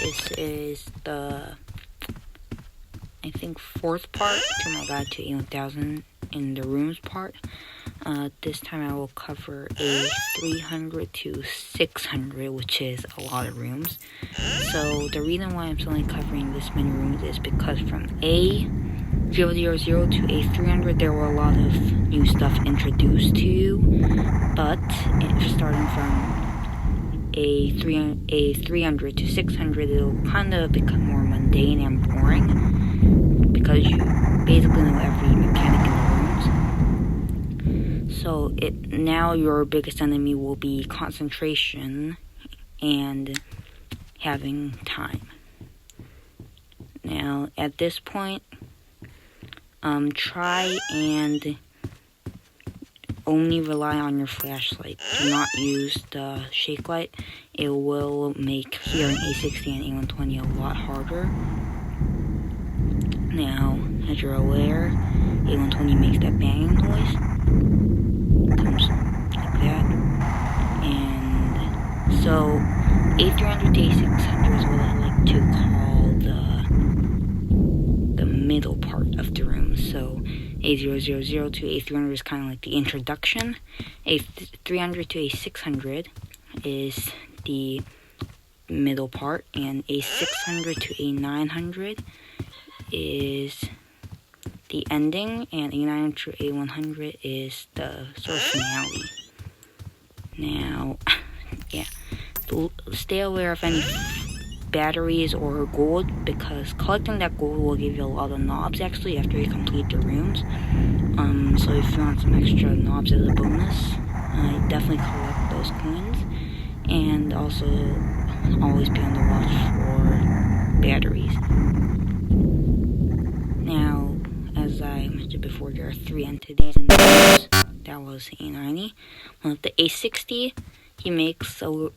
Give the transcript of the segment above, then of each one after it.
this is the, I think, fourth part to my guide to A-1000 in the rooms part. This time I will cover A-300 to 600, which is a lot of rooms. So the reason why I'm only covering this many rooms is because from A-000 to A-300 there were a lot of new stuff introduced to you, but starting from A-300 to 600 it'll kind of become more mundane and boring because you basically know every mechanic in the rooms. So now your biggest enemy will be concentration and having time. Now at this point, try and only rely on your flashlight. Do not use the shake light. It will make here in A60 and A120 a lot harder. Now, as you're aware, A120 makes that banging noise. Comes like that. And so, A300 to A600 is what I like to call the middle part of the room. So, A000 to A300 is kind of like the introduction. A300 to A600 is the middle part, and A600 to A900 is the ending, and A900 to A100 is the sort of finale. Now, yeah, stay aware of any batteries or gold, because collecting that gold will give you a lot of knobs actually after you complete the rooms. So if you want some extra knobs as a bonus, definitely collect those coins, and also always be on the watch for batteries. Now, as I mentioned before, there are 3 entities in the rooms. That was A90. With the A60, he makes a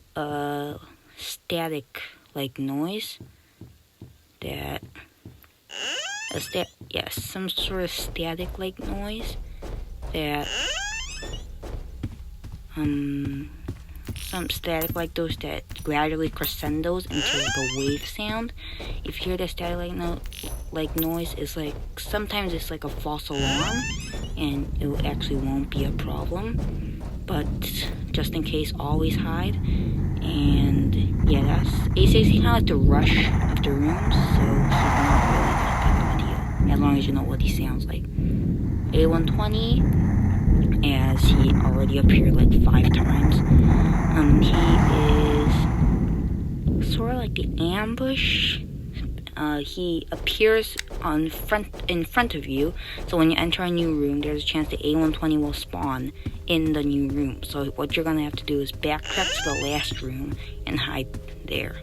static like noise that some sort of static like noise that some static like those that gradually crescendos into like a wave sound. If you hear that static like noise, it's like sometimes it's like a false alarm and it actually won't be a problem, but just in case, always hide. And yeah, that's A60 kind of like the rush of the rooms, so he's not really that big of a deal as long as you know what he sounds like. A120, as he already appeared like 5 times, he is sort of like the ambush. He appears in front of you, so when you enter a new room, there's a chance the A120 will spawn in the new room. So what you're gonna have to do is backtrack to the last room and hide there.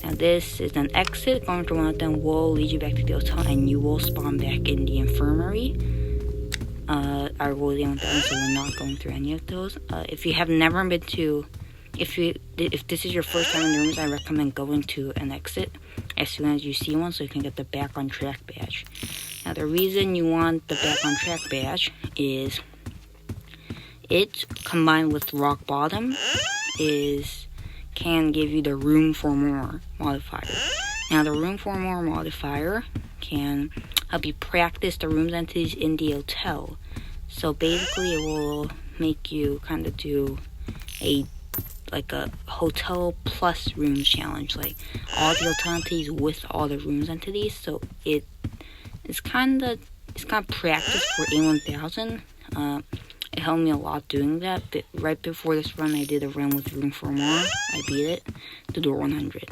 Now this is an exit. Going through one of them will lead you back to the hotel, and you will spawn back in the infirmary. I rolled down with that, so we're not going through any of those. If you have never been to, if this is your first time in the rooms, I recommend going to an exit as soon as you see one, so you can get the back on track badge. Now the reason you want the back on track badge is it, combined with rock bottom, can give you the room for more modifier. Now the room for more modifier can help you practice the rooms entities in the hotel. So basically it will make you kind of do a hotel plus room challenge, like all the hotel entities with all the rooms entities. So it's kind of practice for A-1000. It helped me a lot doing that. But right before this run, I did a run with room for more. I beat it to do 100.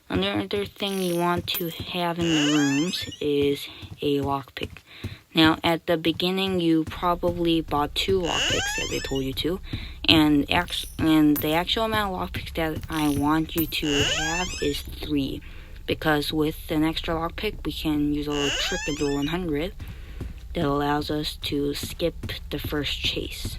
Another thing you want to have in the rooms is a lockpick. Now, at the beginning, you probably bought 2 lockpicks, as I told you to, and the actual amount of lockpicks that I want you to have is 3, because with an extra lockpick, we can use a little trick and do 100 that allows us to skip the first chase.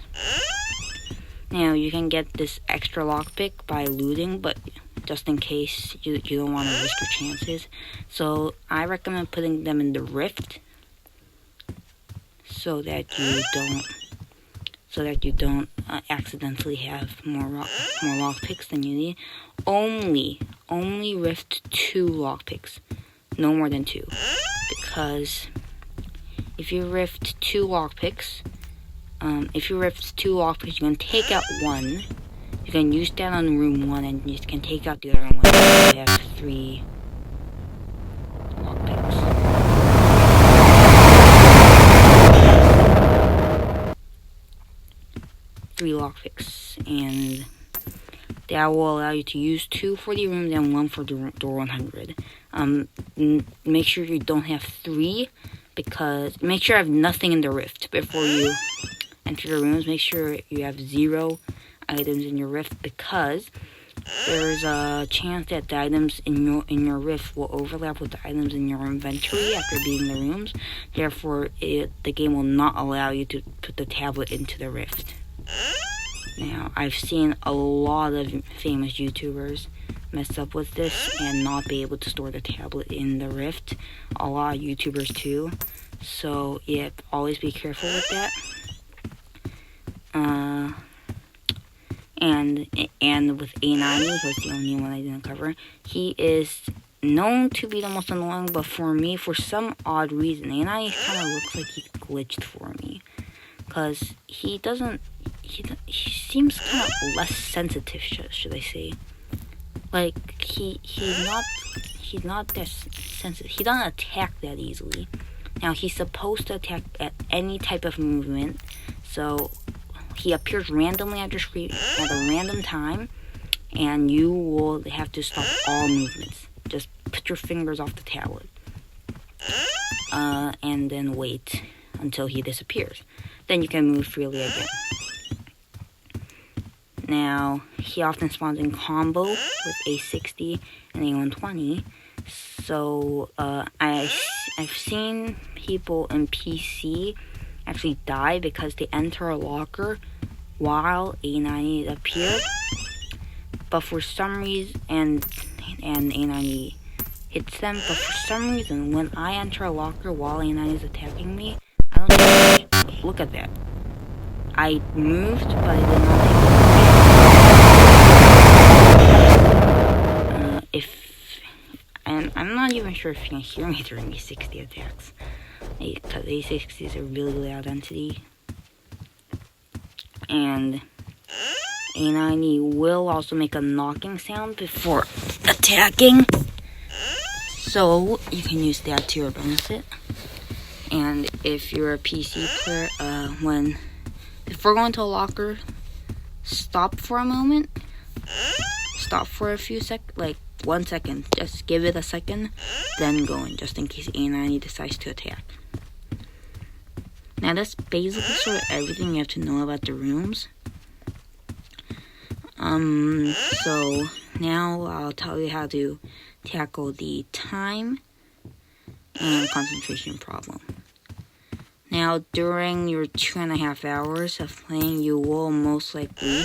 Now, you can get this extra lockpick by looting, but just in case you don't want to risk your chances, so I recommend putting them in the rift, so that you don't accidentally have more lockpicks than you need. Only only rift 2 lockpicks, no more than 2, because if you rift 2 lockpicks, you can take out 1. You can use that on room 1, and you can take out the other one. You have 3 lockpicks. 3 lockpicks, and that will allow you to use 2 for the rooms and 1 for door 100. Make sure you don't have 3, because make sure you have nothing in the rift before you enter your rooms. Make sure you have 0 items in your rift, because there's a chance that the items in your rift will overlap with the items in your inventory after beating the rooms. Therefore, the game will not allow you to put the tablet into the rift. Now, I've seen a lot of famous YouTubers mess up with this and not be able to store the tablet in the rift. A lot of YouTubers too. So, yeah, always be careful with that. And with A-90, who's the only one I didn't cover, he is known to be the most annoying, but for me, for some odd reason, A-90 kind of looks like he's glitched for me. Because he seems kind of less sensitive, should I say. Like, he's not that sensitive. He doesn't attack that easily. Now, he's supposed to attack at any type of movement, so he appears randomly at your screen at a random time, and you will have to stop all movements. Just put your fingers off the tablet, and then wait until he disappears. Then you can move freely again. Now, he often spawns in combo with A-60 and A-120. So, I've seen people in PC actually die because they enter a locker while A-90 appeared. But for some reason, and A-90 hits them, but for some reason, when I enter a locker while A-90 is attacking me, I don't think, look at that. I moved, but I did not take I'm not even sure if you can hear me during A-60 attacks, because A-60 is a really loud entity. And A-90 will also make a knocking sound before attacking, so you can use that to your benefit. And if you're a PC player, before going to a locker, stop for a moment. Stop for a few like 1 second. Just give it a second, then go in, just in case A-90 decides to attack. Now that's basically sort of everything you have to know about the rooms. So now I'll tell you how to tackle the time and concentration problem. Now, during your 2.5 hours of playing, you will most likely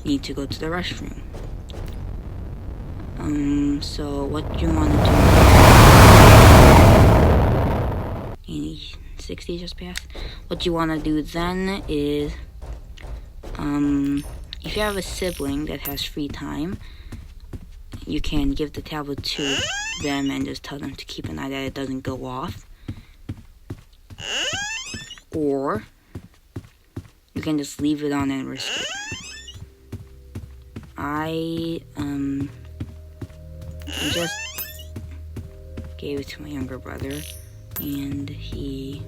need to go to the restroom. So what you want to do... 60 just passed. What you want to do then is, if you have a sibling that has free time, you can give the tablet to them and just tell them to keep an eye that it doesn't go off. Or you can just leave it on and risk it. I just gave it to my younger brother, and he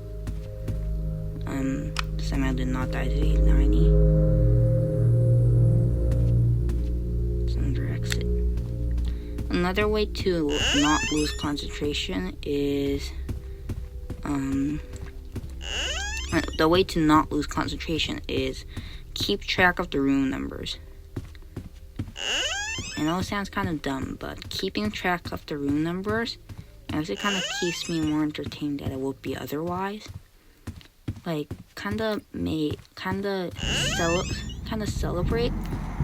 somehow did not die to A-90. It's under exit. Another way to not lose concentration is the way to not lose concentration is keep track of the room numbers. I know it sounds kind of dumb, but keeping track of the room numbers actually kind of keeps me more entertained than it would be otherwise. Like, kind of celebrate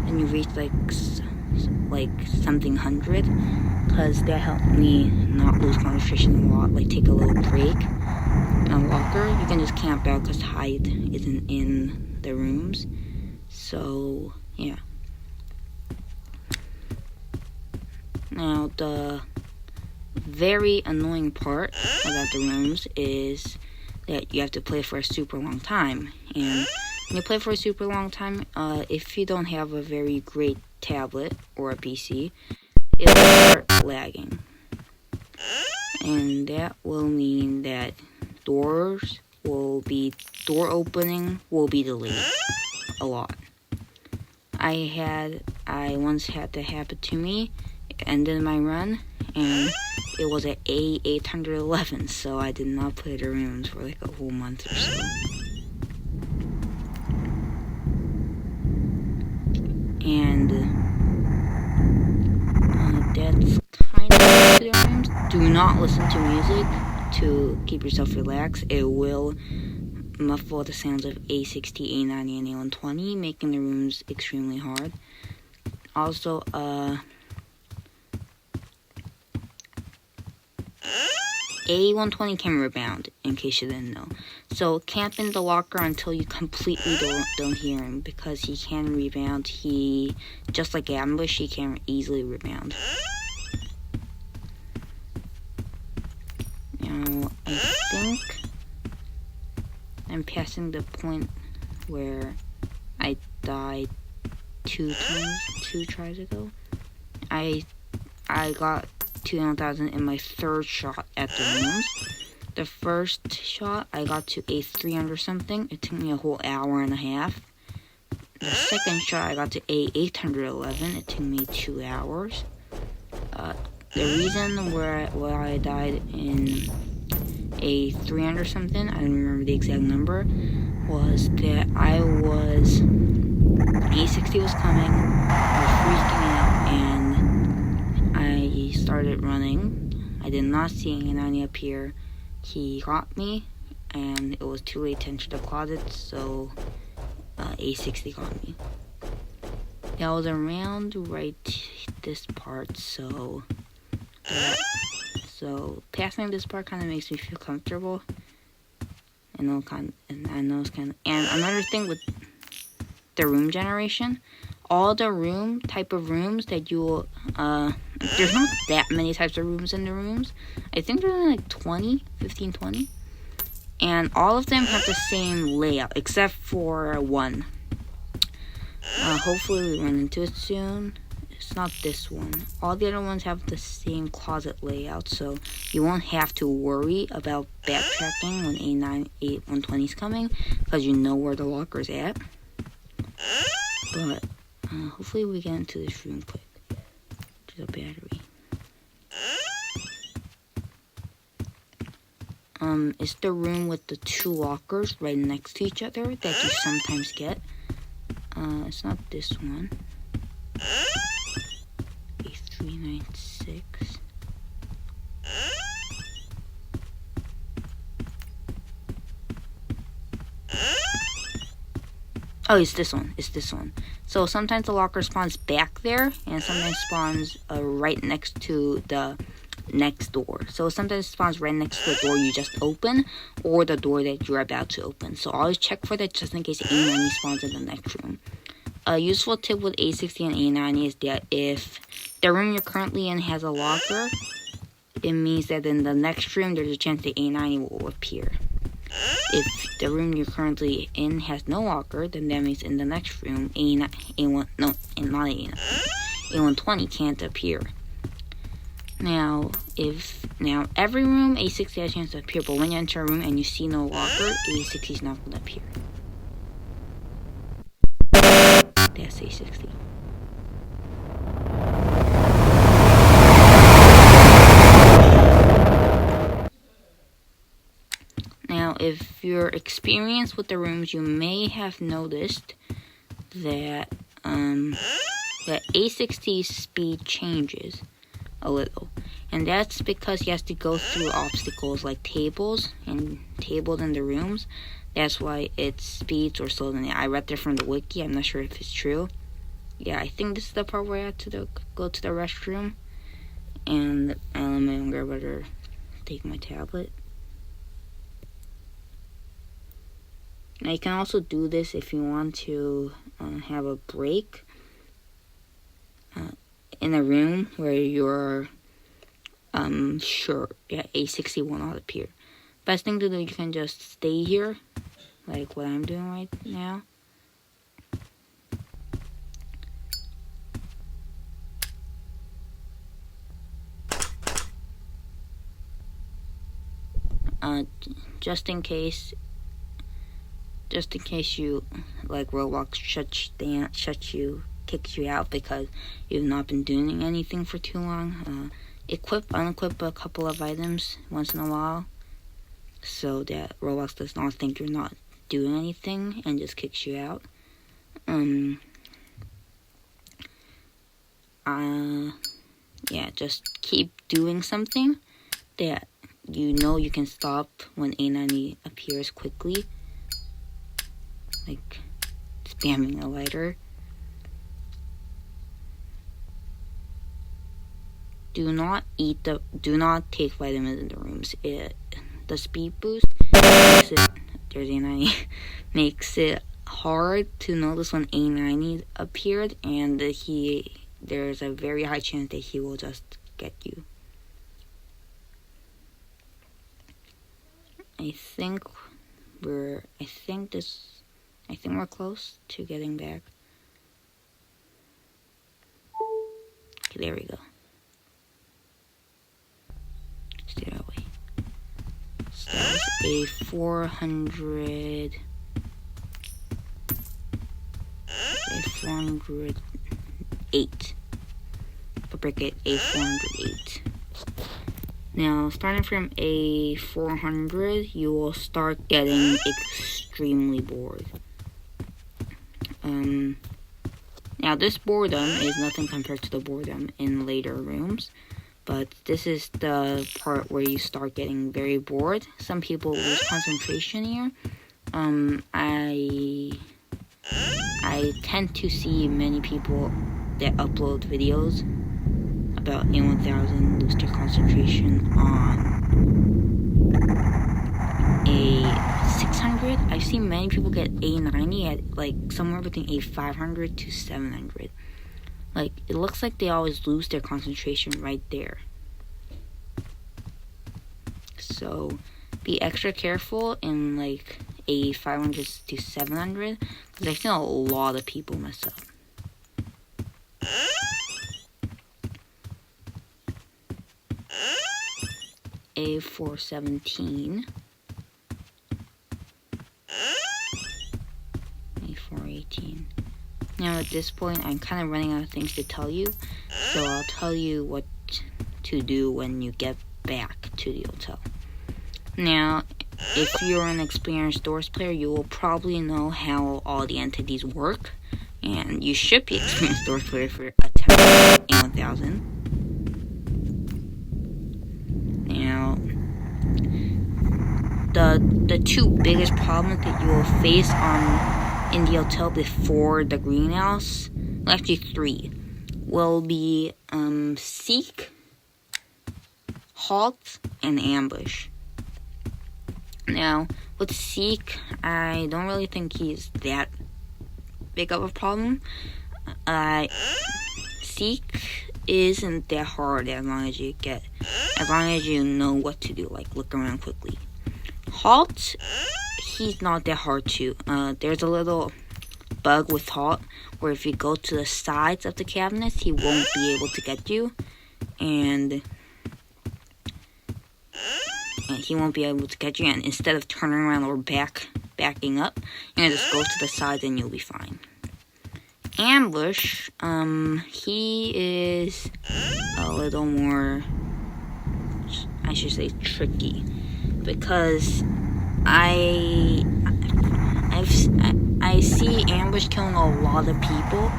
when you reach like something 100, because that helped me not lose concentration a lot. Like, take a little break. In a locker, you can just camp out because hide isn't in the rooms. So, yeah. Now, the very annoying part about the rooms is that you have to play for a super long time. And when you play for a super long time, if you don't have a very great tablet or a PC, it will start lagging. And that will mean that door opening will be delayed a lot. I once had that happen to me. It ended my run, and it was at A-1000, so I did not play the rooms for like a whole month or so. And that's kind of the rooms. Do not listen to music to keep yourself relaxed. It will muffle the sounds of A60, A90, and A120, making the rooms extremely hard. Also, A120 can rebound, in case you didn't know. So camp in the locker until you completely don't hear him, because he can rebound. Just like ambush, he can easily rebound. Now, I think I'm passing the point where I died 2 tries ago. I got A-1000 in my third shot at the rooms. The first shot, I got to A-300 something. It took me a whole hour and a half. The second shot, I got to A-811. It took me 2 hours. The reason where I died in A-300 something, I don't remember the exact number, was that A-60 was coming, I was freaking out, and I started running. I did not see A-90 appear. He got me, and it was too late to enter the closet, so A-60 got me. That was around right this part, so passing this part kind of makes me feel comfortable. And another thing with the room generation, all the type of rooms that you will, there's not that many types of rooms in the rooms. I think there's only like 15, 20. And all of them have the same layout, except for one. Hopefully we run into it soon. It's not this one. All the other ones have the same closet layout, so you won't have to worry about backtracking when A120 is coming, because you know where the locker's at. But hopefully we get into this room quick. To the battery. It's the room with the 2 lockers right next to each other that you sometimes get. It's not this one. A396. Oh, it's this one. So sometimes the locker spawns back there, and sometimes spawns right next to the next door. So sometimes it spawns right next to the door you just open, or the door that you're about to open. So always check for that just in case A90 spawns in the next room. A useful tip with A60 and A90 is that if the room you're currently in has a locker, it means that in the next room there's a chance that A90 will appear. If the room you're currently in has no locker, then that means in the next room A120 can't appear. Now every room A60 has a chance to appear, but when you enter a room and you see no locker, A60 is not going to appear. That's A60. Now, if you're experienced with the rooms, you may have noticed that that A60's speed changes a little, and that's because he has to go through obstacles like tables in the rooms. That's why its speeds are slower than it. I read that from the wiki. I'm not sure if it's true. Yeah, I think this is the part where I had to go to the restroom, and I'm gonna better take my tablet. Now you can also do this if you want to have a break. in a room where you're sure A-61 ought to appear. Best thing to do, you can just stay here, like what I'm doing right now. Just in case you, like, Roblox kicks you out because you've not been doing anything for too long. Unequip a couple of items once in a while, so that Roblox does not think you're not doing anything and just kicks you out. Just keep doing something that you know you can stop when A-90 appears quickly, like spamming a lighter. Do not take vitamins in the rooms. The speed boost makes it hard to notice when A-90 appeared, and there's a very high chance that he will just get you. I think we're close to getting back. Okay, there we go. Stay that way. So that was a 408. But break it, a 408. Now, starting from a 400, you will start getting extremely bored. Now, this boredom is nothing compared to the boredom in later rooms, but this is the part where you start getting very bored. Some people lose concentration here. I tend to see many people that upload videos about A-1000 lose their concentration on a 600. I've seen many people get A-90 at like somewhere between a 500 to 700. Like, it looks like they always lose their concentration right there. So be extra careful in like a 500 to 700, because I've seen a lot of people mess up. A 417. A 418. Now at this point, I'm kind of running out of things to tell you, so I'll tell you what to do when you get back to the hotel. Now, if you're an experienced Doors player, you will probably know how all the entities work, and you should be experienced Doors player for attempting A-1000. Now, the two biggest problems that you will face in the hotel before the greenhouse, well, actually three, will be seek, halt, and ambush. Now, with Seek, I don't really think he's that big of a problem. Seek isn't that hard as long as you know what to do, like look around quickly. Halt, he's not that hard too. There's a little bug with Halt where if you go to the sides of the cabinets, he won't be able to get you, and he won't be able to catch you, and instead of turning around or backing up, you're gonna just go to the side and you'll be fine. Ambush, he is a little more, I should say, tricky, because I see Ambush killing a lot of people,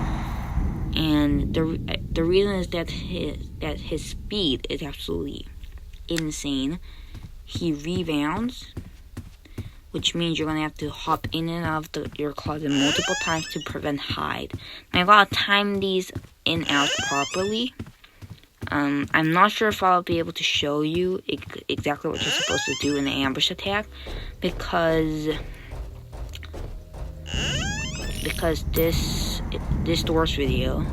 and the reason is that his speed is absolutely insane. He rebounds, which means you're going to have to hop in and out of your closet multiple times to prevent hide. And I got to time these in and out properly. I'm not sure if I'll be able to show you exactly what you're supposed to do in the ambush attack, because this Doors video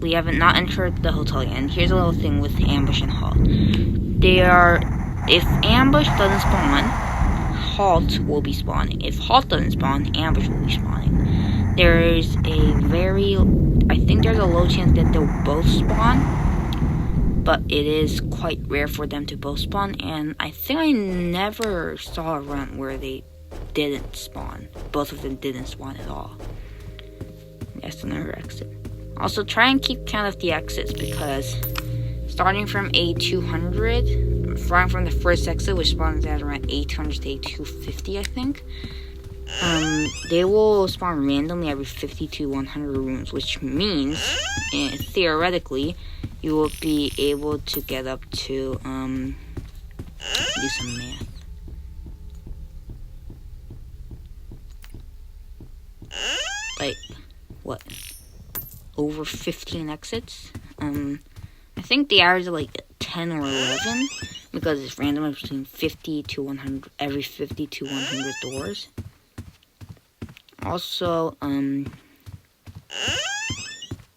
we haven't not entered the hotel yet. And here's a little thing with ambush and halt. If ambush doesn't spawn, halt will be spawning. If halt doesn't spawn, ambush will be spawning. I think there's a low chance that they'll both spawn, but it is quite rare for them to both spawn, and I think I never saw a run where they didn't spawn. Both of them didn't spawn at all. That's another exit. Also, try and keep count of the exits, because starting from A-200, starting from the first exit, which spawns at around A-200 to A-250, I think, they will spawn randomly every 50 to 100 rooms, which means, theoretically, you will be able to get up to, do some math. Like, what? Over 15 exits? I think the average is like 10 or 11, because it's random between 50 to 100, every 50 to 100 doors. Also,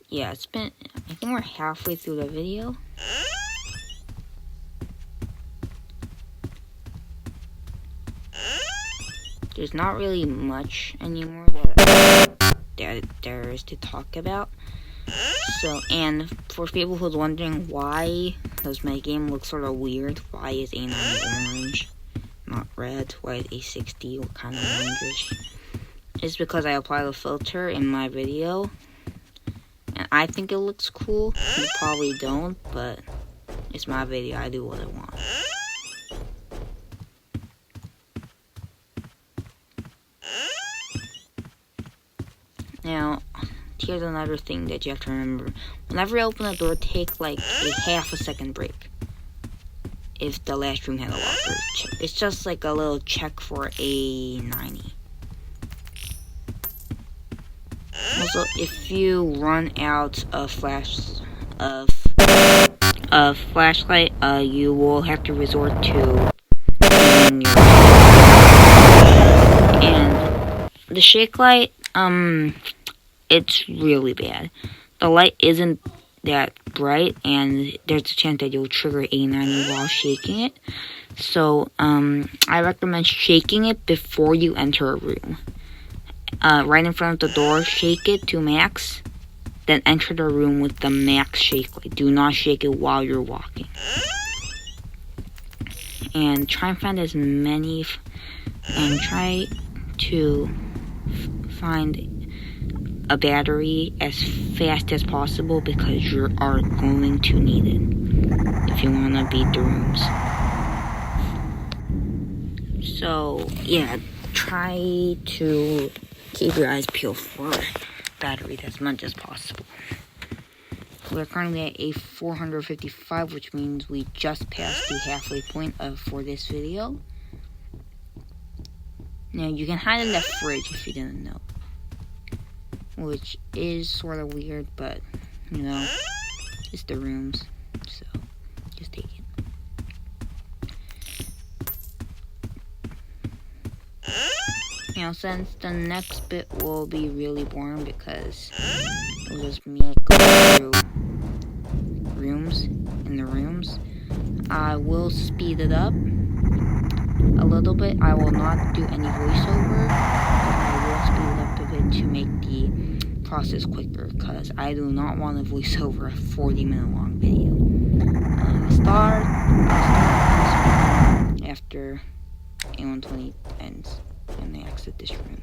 yeah, I think we're halfway through the video. There's not really much anymore that there is to talk about. So, and for people who's wondering why does my game look sort of weird, why is A9 orange, not red, why is A60, what kind of orangish? It's because I applied a filter in my video, and I think it looks cool. You probably don't, but it's my video, I do what I want. Now, here's another thing that you have to remember. Whenever you open a door, take like a half a second break. If the last room had a locker. It's just like a little check for A90. Also, if you run out of flashlight, you will have to resort to using your and the shake light. It's really bad. The light isn't that bright, and there's a chance that you'll trigger A90 while shaking it. So, I recommend shaking it before you enter a room. Right in front of the door, shake it to max, then enter the room with the max shake light. Do not shake it while you're walking. And try and find as many, and try to find a battery as fast as possible, because you are going to need it if you want to beat the rooms. So, yeah, try to keep your eyes peeled for batteries as much as possible. We're currently at a 455, which means we just passed the halfway point for this video. Now, you can hide in the fridge if you didn't know, which is sort of weird, but, you know, it's the rooms, so just take it. Now, since the next bit will be really boring, because it was just me going through rooms, I will speed it up a little bit. I will not do any voiceover, but I will speed it up a bit to make the process quicker, because I do not want to voice over a 40-minute long video. Start after A120 ends and they exit this room.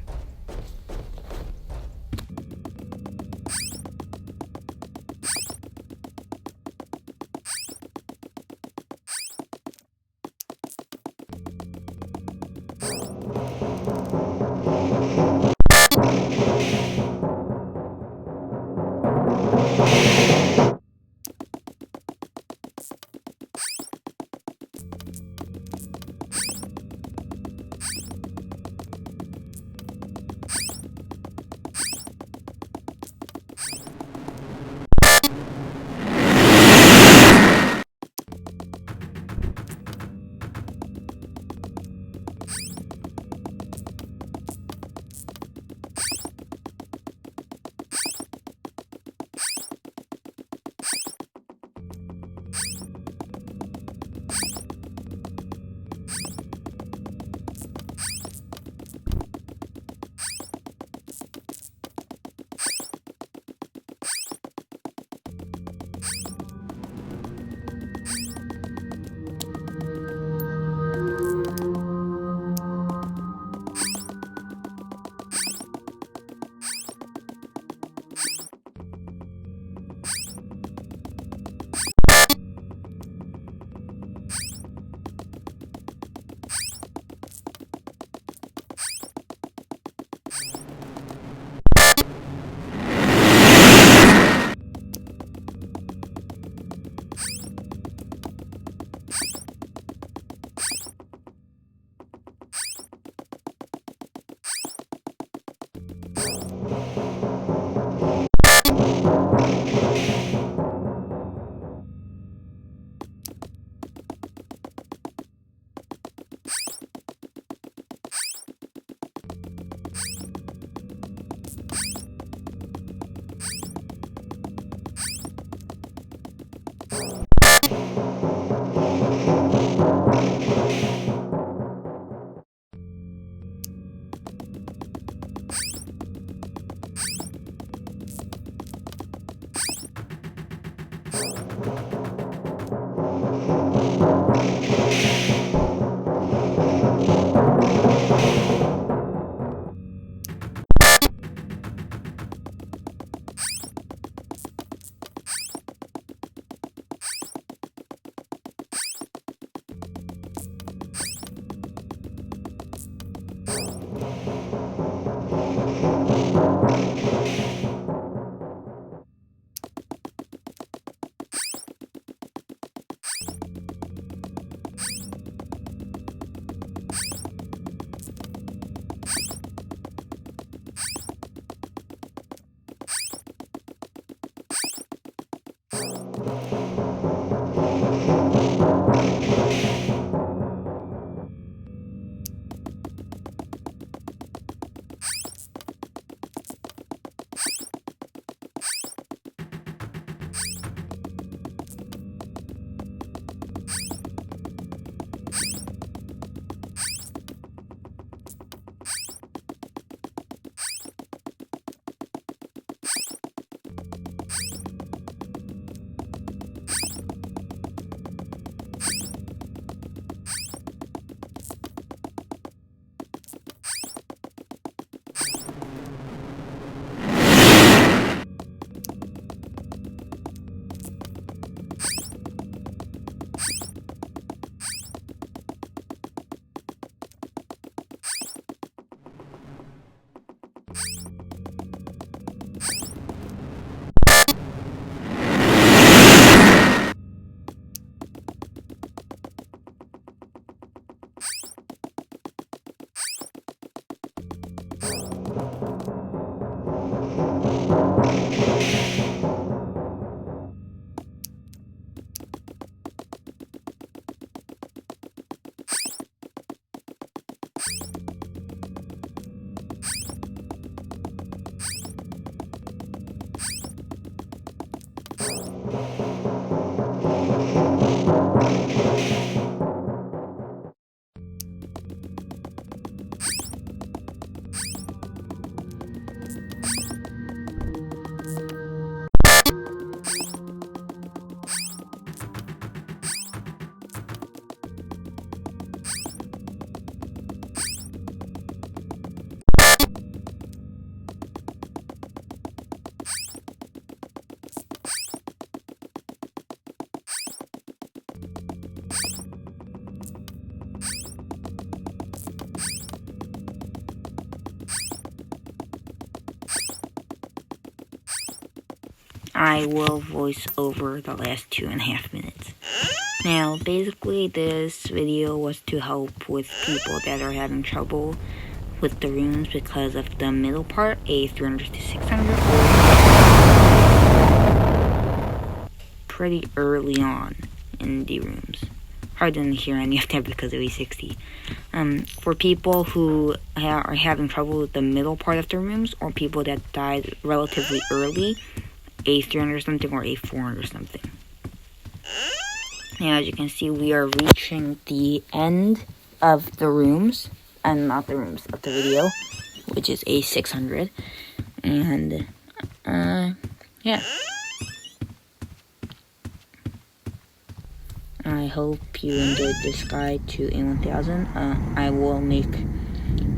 I will voice over the last 2.5 minutes. Now, basically, this video was to help with people that are having trouble with the rooms because of the middle part, A-300 to 600, pretty early on in the rooms. Hard to hear any of that because of A60. For people who are having trouble with the middle part of the rooms, or people that died relatively early, A300 something or A400 something. Now, as you can see, we are reaching the end of the rooms, and not the rooms, of the video, which is A600, and, yeah. I hope you enjoyed this guide to A-1000. I will make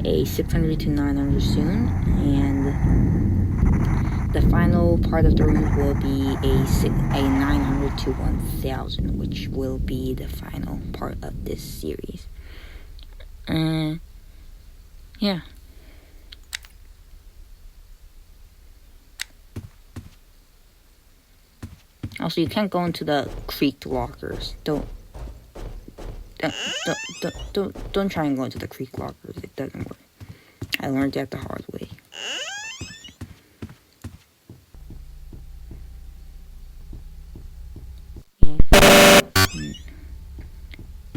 a 600 to 900 soon, and the final part of the room will be a 900 to 1000, which will be the final part of this series. Yeah. Also, you can't go into the creek lockers. Don't try and go into the creek lockers. It doesn't work. I learned that the hard way.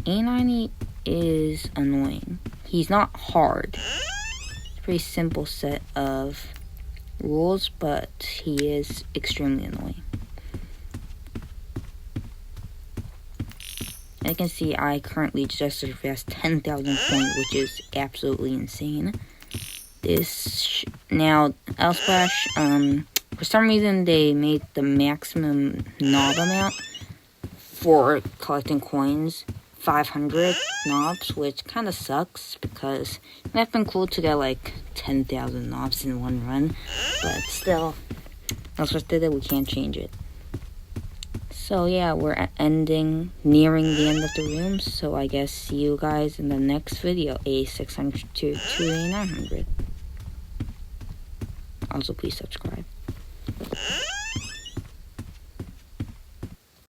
A90 is annoying. He's not hard. It's a pretty simple set of rules, but he is extremely annoying. As you can see, I currently just surpassed 10,000 points, which is absolutely insane. Now, L-Splash, for some reason they made the maximum knob amount for collecting coins 500 knobs, which kind of sucks because it would have been cool to get like 10,000 knobs in one run, but still, L-Splash did it, we can't change it. So yeah, we're nearing the end of the room, so I guess see you guys in the next video, A600 to A900. Also, please subscribe.